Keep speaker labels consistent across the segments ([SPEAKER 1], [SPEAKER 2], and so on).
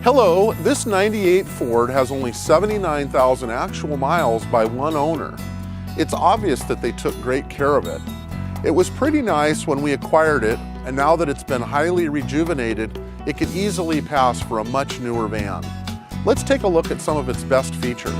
[SPEAKER 1] Hello, this 98 Ford has only 79,000 actual miles by one owner. It's obvious that they took great care of it. It was pretty nice when we acquired it, and now that it's been highly rejuvenated, it could easily pass for a much newer van. Let's take a look at some of its best features.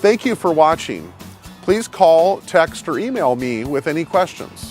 [SPEAKER 1] Thank you for watching. Please call, text, or email me with any questions.